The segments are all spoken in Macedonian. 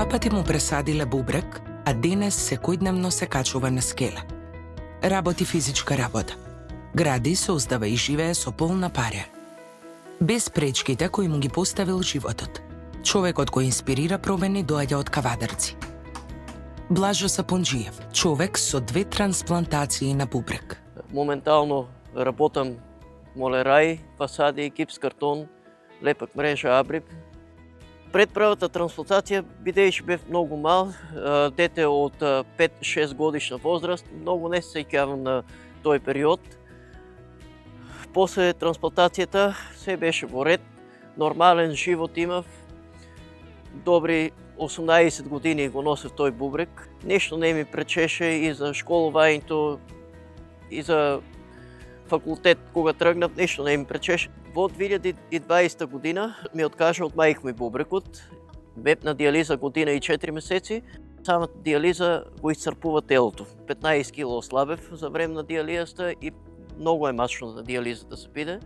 Два пати му пресадиле бубрек, а денес секојдневно се качува на скеле. Работи физичка работа. Гради, создава и живее со полна паре. Без пречките кои му ги поставил животот. Човекот кој инспирира промени доаѓа од Кавадарци. Блажо Сапунџиев, човек со 2 трансплантации на бубрек. Моментално работам молерај, фасади, гипс картон, лепак мрежа, абриб. Пред првата трансплантација, бидејќи бев многу мал, дете од 5-6 годишна возраст, многу не се сеќавам на тој период. После трансплантацијата се беше во ред, нормален живот имав, добри 18 години го носев тој бубрек. Нешто не ми пречеше и за школувањето, и за факултет кога тргнав, нешто не ми пречеше. Во 2020 година ми откажа од мајка ми бубрекот. Бев на диализа година и 4 месеци. Самата диализа го исцрпува телото. 15 кило ослабев за време на диализата и многу е мачно на диализа да се биде.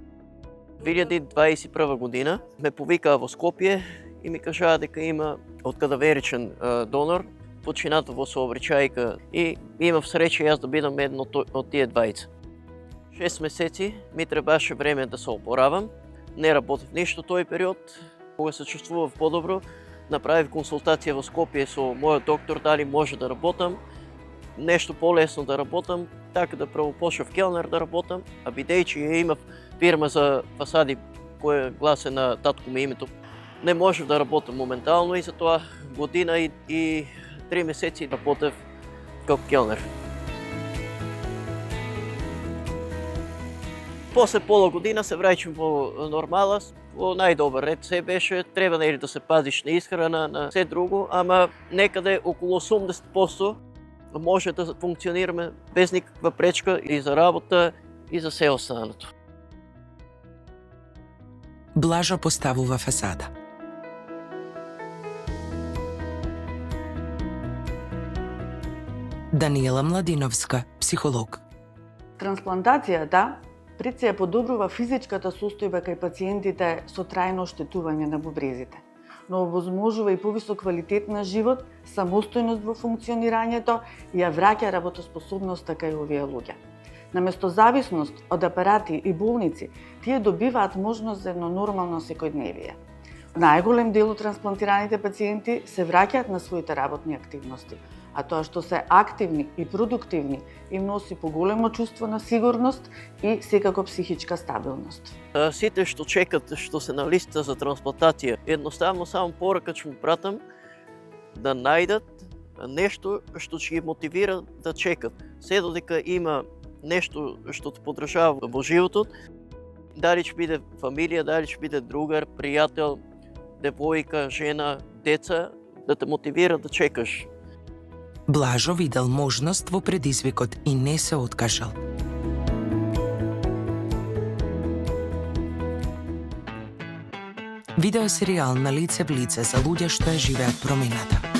2021 година ме повикаа во Скопје и ми кажаа дека има од кадаверичен донор, починато во сообраќајка, и имав среќа јас да бидам едно од тие двајца. 6 месеци ми требаше време да се опоравам, не работев ништо тој период. Кога се чувствував подобро, направив консултација во Скопје со мојот доктор дали може да работам, нешто полесно да работам, така да прво почнав келнер да работам, а бидејќи ја имав фирма за фасади која гласе на татко ми името, не можев да работам моментално и затоа година и 3 месеци работев како келнер. После пола година се враќам во нормала, во најдобар ред се беше, треба нели да се пазиш на исхрана, на се друго, ама некаде околу 80% може да функционираме без никаква пречка и за работа и за се останато. Блажо поставува фасада. Даниела Младиновска, психолог. Трансплантацијата пред се ја подобрува физичката состојба кај пациентите со трајно оштетување на бубрезите, но овозможува и повисок квалитет на живот, самостојност во функционирањето и ја враќа работоспособноста кај овие луѓе. Наместо зависност од апарати и болници, тие добиваат можност за едно нормално секојдневие. Најголем дел од трансплантираните пациенти се враќаат на своите работни активности, а тоа што се активни и продуктивни им носи поголемо чувство на сигурност и секако психичка стабилност. Сите што чекат, што се на листа за трансплантација, едноставно само порака ќе му пратам да најдат нешто што ќе ги мотивира да чекат. Се додека има нешто што те поддржава во животот, дали ќе биде фамилија, дали ќе биде другар, пријател, девојка, жена, деца, да те мотивира да чекаш. Блажо видел можност во предизвикот и не се откажал. Видеосеријал На лице в лице за луѓе што ја живеат промената.